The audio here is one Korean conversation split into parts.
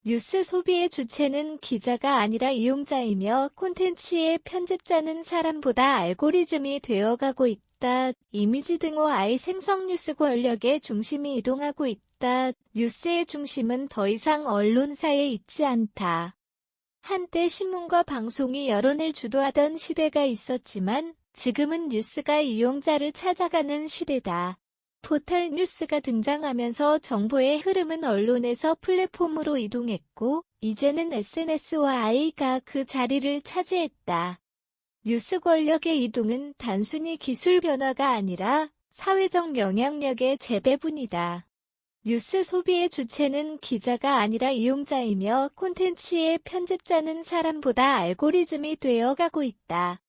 뉴스 소비의 주체는 기자가 아니라 이용자이며 콘텐츠의 편집자는 사람보다 알고리즘이 되어가고 있다. 이미지 등호와의 생성 뉴스 권력의 중심이 이동하고 있다. 뉴스의 중심은 더 이상 언론사에 있지 않다. 한때 신문과 방송이 여론을 주도하던 시대가 있었지만 지금은 뉴스가 이용자를 찾아가는 시대다. 포털 뉴스가 등장하면서 정보의 흐름은 언론에서 플랫폼으로 이동했고 이제는 SNS와 AI가 그 자리를 차지했다. 뉴스 권력의 이동은 단순히 기술 변화가 아니라 사회적 영향력의 재배분이다. 뉴스 소비의 주체는 기자가 아니라 이용자이며 콘텐츠의 편집자는 사람보다 알고리즘이 되어가고 있다.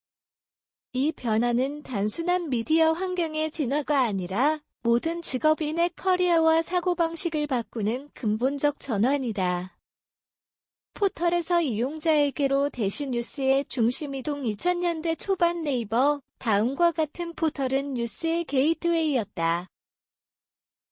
이 변화는 단순한 미디어 환경의 진화가 아니라 모든 직업인의 커리어와 사고방식을 바꾸는 근본적 전환이다. 포털에서 이용자에게로 대신 뉴스의 중심이동 2000년대 초반 네이버, 다음과 같은 포털은 뉴스의 게이트웨이였다.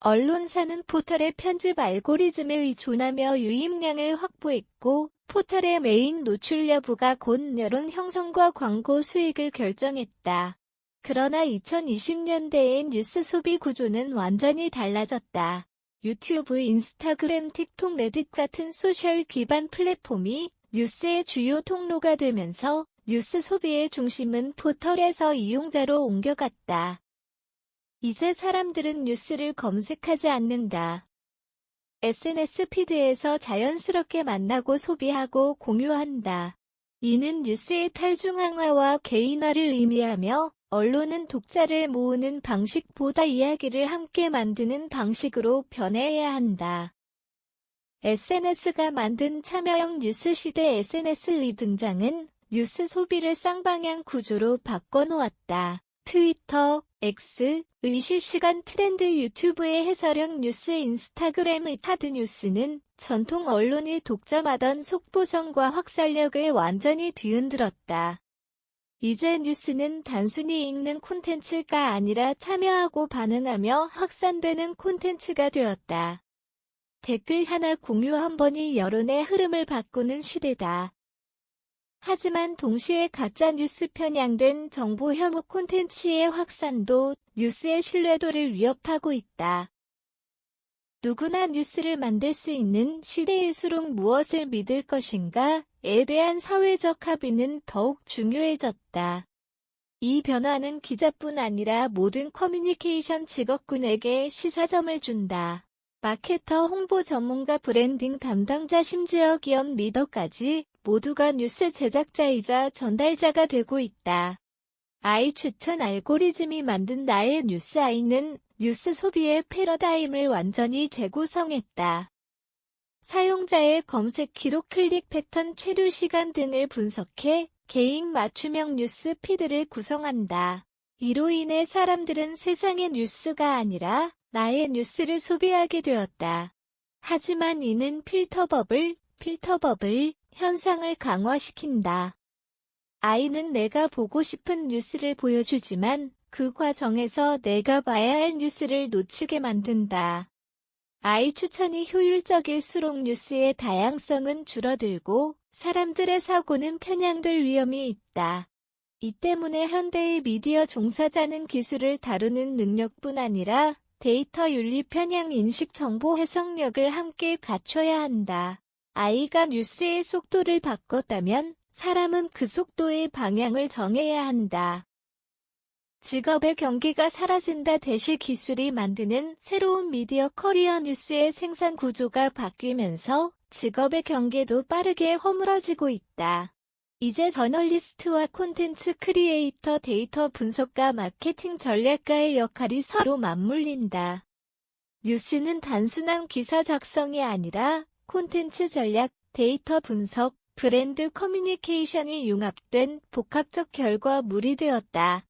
언론사는 포털의 편집 알고리즘에 의존하며 유입량을 확보했고 포털의 메인 노출 여부가 곧 여론 형성과 광고 수익을 결정했다. 그러나 2020년대의 뉴스 소비 구조는 완전히 달라졌다. 유튜브, 인스타그램, 틱톡, 레딧 같은 소셜 기반 플랫폼이 뉴스의 주요 통로가 되면서 뉴스 소비의 중심은 포털에서 이용자로 옮겨갔다. 이제 사람들은 뉴스를 검색하지 않는다. SNS 피드에서 자연스럽게 만나고 소비하고 공유한다. 이는 뉴스의 탈중앙화와 개인화를 의미하며 언론은 독자를 모으는 방식보다 이야기를 함께 만드는 방식으로 변해야 한다. SNS가 만든 참여형 뉴스 시대 SNS의 등장은 뉴스 소비를 쌍방향 구조로 바꿔놓았다. 트위터, X의 실시간 트렌드, 유튜브의 해설형 뉴스, 인스타그램의 하드뉴스는 전통 언론이 독점하던 속보성과 확산력을 완전히 뒤흔들었다. 이제 뉴스는 단순히 읽는 콘텐츠가 아니라 참여하고 반응하며 확산되는 콘텐츠가 되었다. 댓글 하나, 공유 한 번이 여론의 흐름을 바꾸는 시대다. 하지만 동시에 가짜뉴스, 편향된 정보 혐오 콘텐츠의 확산도 뉴스의 신뢰도를 위협하고 있다. 누구나 뉴스를 만들 수 있는 시대일수록 무엇을 믿을 것인가에 대한 사회적 합의는 더욱 중요해졌다. 이 변화는 기자뿐 아니라 모든 커뮤니케이션 직업군에게 시사점을 준다. 마케터, 홍보 전문가, 브랜딩 담당자, 심지어 기업 리더까지 모두가 뉴스 제작자이자 전달자가 되고 있다. 아이 추천 알고리즘이 만든 나의 뉴스. 아이는 뉴스 소비의 패러다임을 완전히 재구성했다. 사용자의 검색 기록, 클릭 패턴, 체류 시간 등을 분석해 개인 맞춤형 뉴스 피드를 구성한다. 이로 인해 사람들은 세상의 뉴스가 아니라 나의 뉴스를 소비하게 되었다. 하지만 이는 필터버블 현상을 강화시킨다. 아이는 내가 보고 싶은 뉴스를 보여주지만 그 과정에서 내가 봐야 할 뉴스를 놓치게 만든다. 아이 추천이 효율적일수록 뉴스의 다양성은 줄어들고 사람들의 사고는 편향될 위험이 있다. 이 때문에 현대의 미디어 종사자는 기술을 다루는 능력뿐 아니라 데이터 윤리, 편향 인식, 정보 해석력을 함께 갖춰야 한다. 아이가 뉴스의 속도를 바꿨다면 사람은 그 속도의 방향을 정해야 한다. 직업의 경계가 사라진다. 대시 기술이 만드는 새로운 미디어 커리어, 뉴스의 생산 구조가 바뀌면서 직업의 경계도 빠르게 허물어지고 있다. 이제 저널리스트와 콘텐츠 크리에이터, 데이터 분석가, 마케팅 전략가의 역할이 서로 맞물린다. 뉴스는 단순한 기사 작성이 아니라 콘텐츠 전략, 데이터 분석, 브랜드 커뮤니케이션이 융합된 복합적 결과물이 되었다.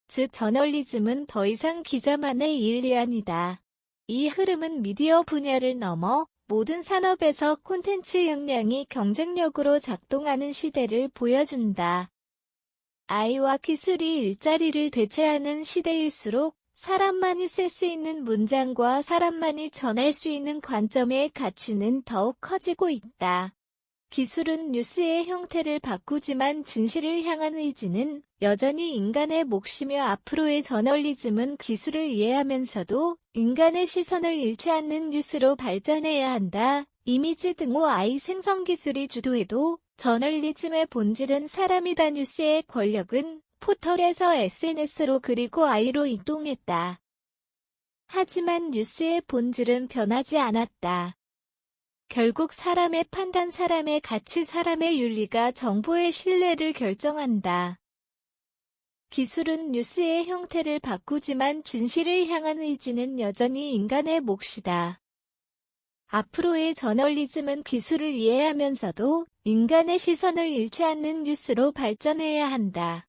즉 저널리즘은 더 이상 기자만의 일이 아니다. 이 흐름은 미디어 분야를 넘어 모든 산업에서 콘텐츠 역량이 경쟁력으로 작동하는 시대를 보여준다. AI와 기술이 일자리를 대체하는 시대일수록 사람만이 쓸 수 있는 문장과 사람만이 전할 수 있는 관점의 가치는 더욱 커지고 있다. 기술은 뉴스의 형태를 바꾸지만 진실을 향한 의지는 여전히 인간의 몫이며 앞으로의 저널리즘은 기술을 이해하면서도 인간의 시선을 잃지 않는 뉴스로 발전해야 한다. 이미지 등호 AI 생성 기술이 주도해도 저널리즘의 본질은 사람이다. 뉴스의 권력은 포털에서 SNS로 그리고 AI로 이동했다. 하지만 뉴스의 본질은 변하지 않았다. 결국 사람의 판단, 사람의 가치, 사람의 윤리가 정보의 신뢰를 결정한다. 기술은 뉴스의 형태를 바꾸지만 진실을 향한 의지는 여전히 인간의 몫이다. 앞으로의 저널리즘은 기술을 이해하면서도 인간의 시선을 잃지 않는 뉴스로 발전해야 한다.